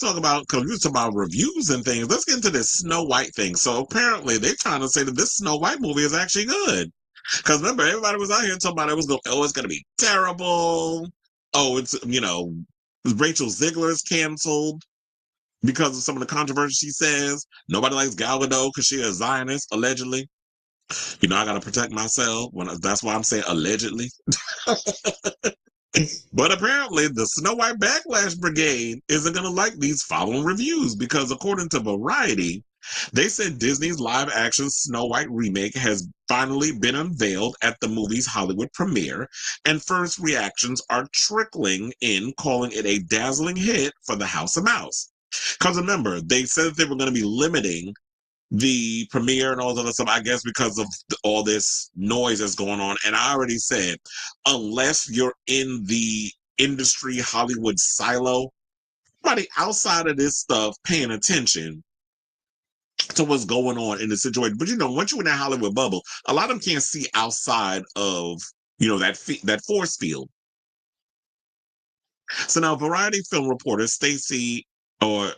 talk about, because we were talking about reviews and things. Let's get into this Snow White thing. So apparently they're trying to say that this Snow White movie is actually good. Because remember, everybody was out here talking about it's going to be terrible. Oh, it's, Rachel Ziegler is canceled because of some of the controversy she says. Nobody likes Gal Gadot because she's a Zionist, allegedly. I got to protect myself. That's why I'm saying allegedly. But apparently, the Snow White Backlash Brigade isn't going to like these following reviews because, according to Variety, they said Disney's live action Snow White remake has finally been unveiled at the movie's Hollywood premiere, and first reactions are trickling in, calling it a dazzling hit for the House of Mouse. Because remember, they said that they were going to be limiting the premiere and all this other stuff, I guess, because of all this noise that's going on. And I already said, unless you're in the industry Hollywood silo, somebody outside of this stuff paying attention to what's going on in the situation. But once you're in that Hollywood bubble, a lot of them can't see outside of that force field. So now, Variety film reporter Stacey or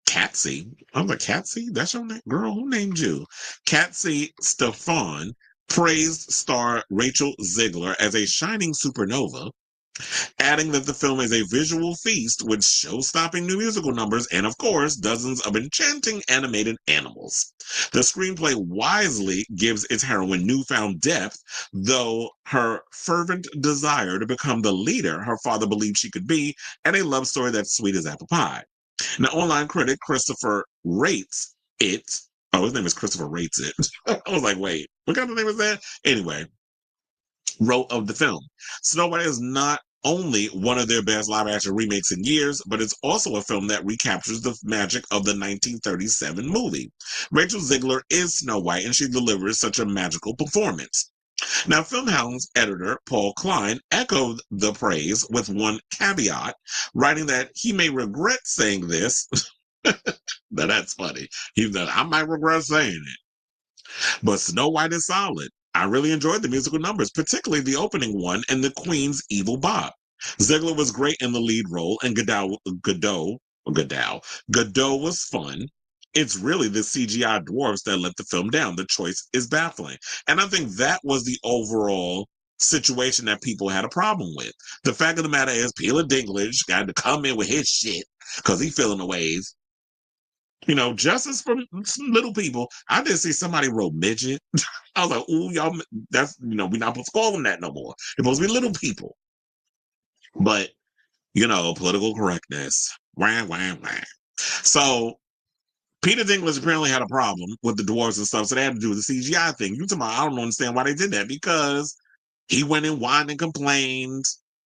Catsy. I'm like, Catsy? That's your name? Girl, who named you? Catsy Stefan praised star Rachel Ziegler as a shining supernova, adding that the film is a visual feast with show-stopping new musical numbers and, of course, dozens of enchanting animated animals. The screenplay wisely gives its heroine newfound depth, though her fervent desire to become the leader her father believed she could be, and a love story that's sweet as apple pie. Now, online critic Christopher rates it. Oh, his name is Christopher Rates It. I was like, wait, what kind of name is that? Anyway, wrote of the film. Snow White is not only one of their best live action remakes in years, but it's also a film that recaptures the magic of the 1937 movie. Rachel Ziegler is Snow White, and she delivers such a magical performance. Now, Filmhouse editor Paul Klein echoed the praise with one caveat, writing that he may regret saying this. Now, that's funny. He said, I might regret saying it. But Snow White is solid. I really enjoyed the musical numbers, particularly the opening one and the Queen's Evil Bop. Ziegler was great in the lead role, and Godot was fun. It's really the CGI dwarves that let the film down. The choice is baffling. And I think that was the overall situation that people had a problem with. The fact of the matter is, Peter Dinklage got to come in with his shit because he feeling the waves. Justice for some little people. I did see somebody wrote midget. I was like, ooh, y'all, that's, we're not supposed to call them that no more. They're supposed to be little people. But, political correctness. Wah, wah, wah. So Peter Dinklage apparently had a problem with the dwarves and stuff, so they had to do the CGI thing. I don't understand why they did that, because he went and whined and complained.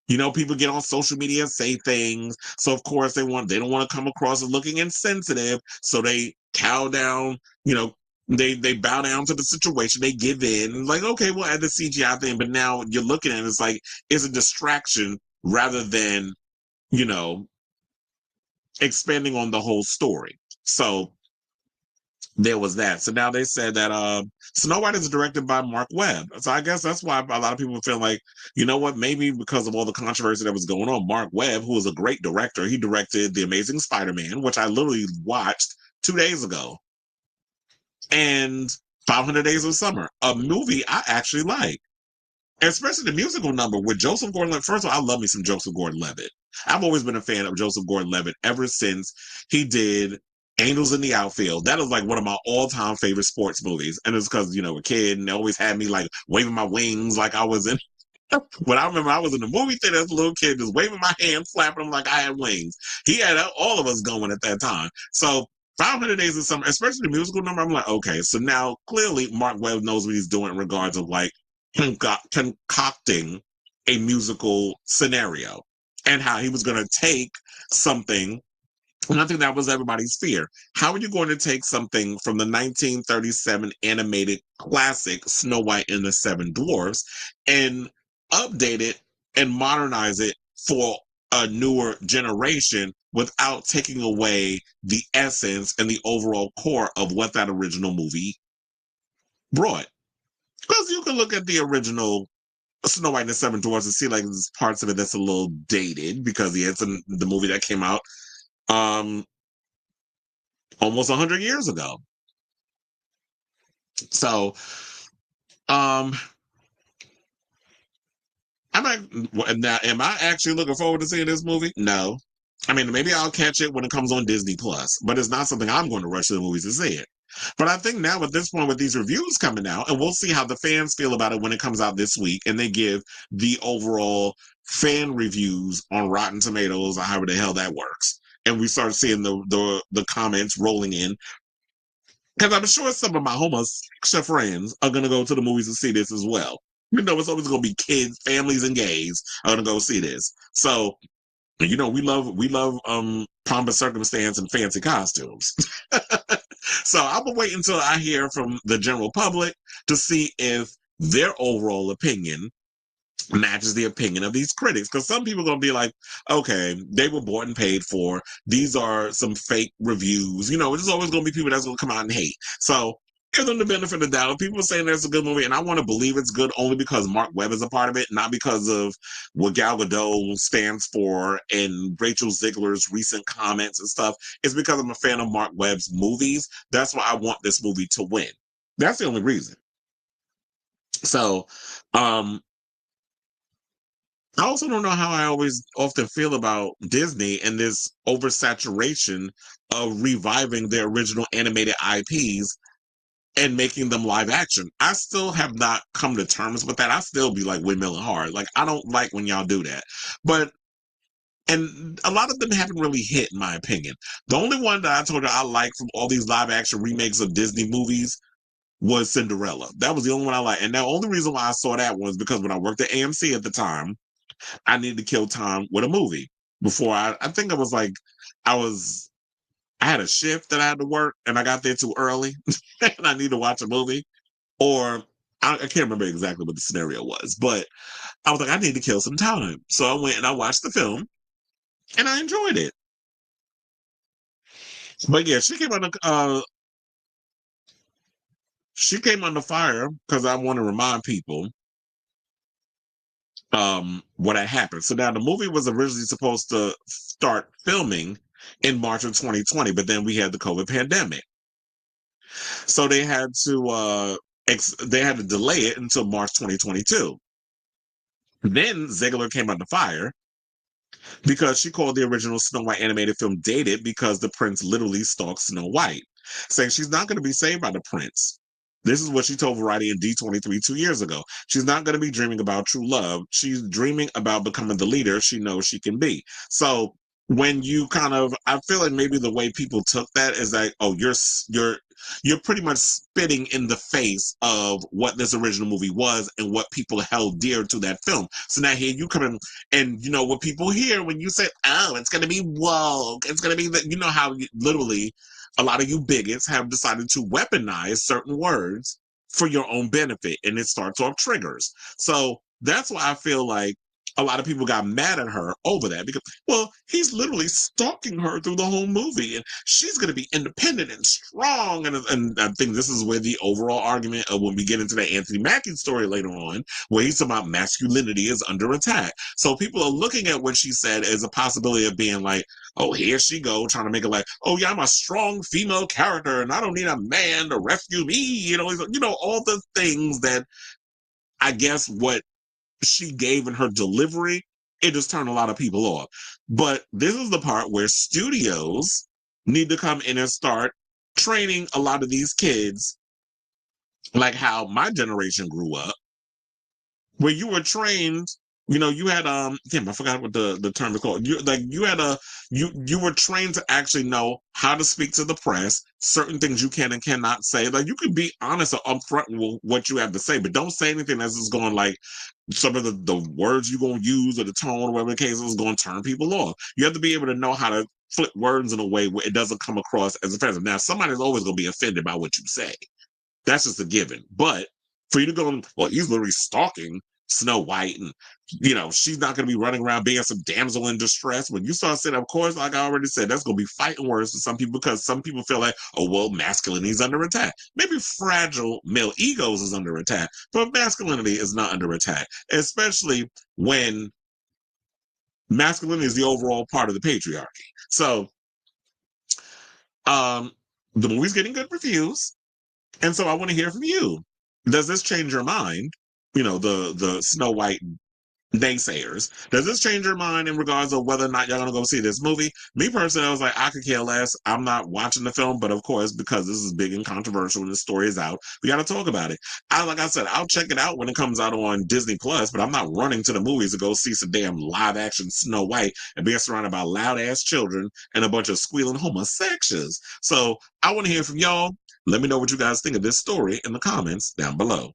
People get on social media and say things. So of course they don't want to come across as looking insensitive. So they cow down, they bow down to the situation, they give in, like, okay, we'll add the CGI thing. But now you're looking at it's like it's a distraction rather than, you know, expanding on the whole story. So there was that. So now they said that Snow White is directed by Mark Webb. So I guess that's why a lot of people feel like, you know what, maybe because of all the controversy that was going on, Mark Webb, who is a great director, he directed The Amazing Spider-Man, which I literally watched 2 days ago, and 500 Days of Summer, a movie I actually like. Especially the musical number with Joseph Gordon-Levitt. First of all, I love me some Joseph Gordon-Levitt. I've always been a fan of Joseph Gordon-Levitt ever since he did Angels in the Outfield. That is like one of my all-time favorite sports movies. And it's because, a kid, and they always had me like waving my wings like I was in. But I remember I was in the movie theater as a little kid, just waving my hands, flapping them like I had wings. He had all of us going at that time. So 500 Days of Summer, especially the musical number, I'm like, okay, so now clearly Mark Webb knows what he's doing in regards of like concocting a musical scenario and how he was going to take something. And I think that was everybody's fear. How are you going to take something from the 1937 animated classic Snow White and the Seven Dwarfs and update it and modernize it for a newer generation without taking away the essence and the overall core of what that original movie brought? Because you can look at the original Snow White and the Seven Dwarfs and see like there's parts of it that's a little dated because it's the movie that came out um, almost 100 years ago. So, um, now, am I actually looking forward to seeing this movie? No. I mean, maybe I'll catch it when it comes on Disney Plus, but it's not something I'm going to rush to the movies to see it. But I think now at this point, with these reviews coming out, and we'll see how the fans feel about it when it comes out this week, and they give the overall fan reviews on Rotten Tomatoes or however the hell that works, and we start seeing the comments rolling in. Because I'm sure some of my homosexual friends are going to go to the movies to see this as well. You know, it's always going to be kids, families, and gays are going to go see this. So, you know, we love pomp and circumstance and fancy costumes. So I'm gonna wait until I hear from the general public to see if their overall opinion matches the opinion of these critics. Because some people are going to be like, okay, they were bought and paid for. These are some fake reviews. You know, there's always going to be people that's going to come out and hate. So give them the benefit of the doubt. If people are saying that's a good movie, and I want to believe it's good only because Mark Webb is a part of it, not because of what Gal Gadot stands for and Rachel Ziegler's recent comments and stuff. It's because I'm a fan of Mark Webb's movies. That's why I want this movie to win. That's the only reason. So, I also don't know how I always often feel about Disney and this oversaturation of reviving their original animated IPs and making them live action. I still have not come to terms with that. I still be like windmilling hard. Like, I don't like when y'all do that. But and a lot of them haven't really hit, in my opinion. The only one that I told you I like from all these live action remakes of Disney movies was Cinderella. That was the only one I like. And the only reason why I saw that was because when I worked at AMC at the time, I needed to kill time with a movie before I think I was like, I had a shift that I had to work and I got there too early and I need to watch a movie. Or I can't remember exactly what the scenario was, but I was like, I need to kill some time. So I went and I watched the film and I enjoyed it. But yeah, she came under fire because I want to remind people what had happened. So now the movie was originally supposed to start filming in March of 2020, but then we had the COVID pandemic. So they had to delay it until March 2022. Then Ziegler came under fire because she called the original Snow White animated film dated because the prince literally stalks Snow White, saying she's not going to be saved by the prince. This is what she told Variety in D23 2 years ago. She's not going to be dreaming about true love. She's dreaming about becoming the leader she knows she can be. So when you I feel like maybe the way people took that is like, oh, you're pretty much spitting in the face of what this original movie was and what people held dear to that film. So now here you come in, and you know what people hear when you say, oh, it's going to be woke, it's going to be that, you know how literally a lot of you bigots have decided to weaponize certain words for your own benefit, and it starts off triggers. So that's why I feel like a lot of people got mad at her over that because, well, he's literally stalking her through the whole movie, and she's going to be independent and strong. And I think this is where the overall argument of when we get into the Anthony Mackie story later on, where he's talking about masculinity is under attack. So people are looking at what she said as a possibility of being like, oh, here she go, trying to make it like, oh yeah, I'm a strong female character, and I don't need a man to rescue me. All the things that I guess what she gave in her delivery, it just turned a lot of people off. But this is the part where studios need to come in and start training a lot of these kids like how my generation grew up, where you were trained. You had damn, I forgot what the term is called. You were trained to actually know how to speak to the press, certain things you can and cannot say. Like, you can be honest or upfront with what you have to say, but don't say anything that's just going like some of the words you're gonna use or the tone or whatever the case is going to turn people off. You have to be able to know how to flip words in a way where it doesn't come across as offensive. Now, somebody's always gonna be offended by what you say. That's just a given. But for you to go, well, he's literally stalking Snow White, and she's not going to be running around being some damsel in distress. When you start saying, of course, like I already said, that's going to be fighting words for some people, because some people feel like, oh, well, masculinity is under attack. Maybe fragile male egos is under attack, but masculinity is not under attack, especially when masculinity is the overall part of the patriarchy. So Um, the movie's getting good reviews, and so I want to hear from you. Does this change your mind? You know, the Snow White naysayers. Does this change your mind in regards of whether or not y'all gonna go see this movie? Me personally, I was like, I could care less. I'm not watching the film, but of course, because this is big and controversial and the story is out, we got to talk about it. Like I said, I'll check it out when it comes out on Disney Plus, but I'm not running to the movies to go see some damn live action Snow White and being surrounded by loud ass children and a bunch of squealing homosexuals. So I want to hear from y'all. Let me know what you guys think of this story in the comments down below.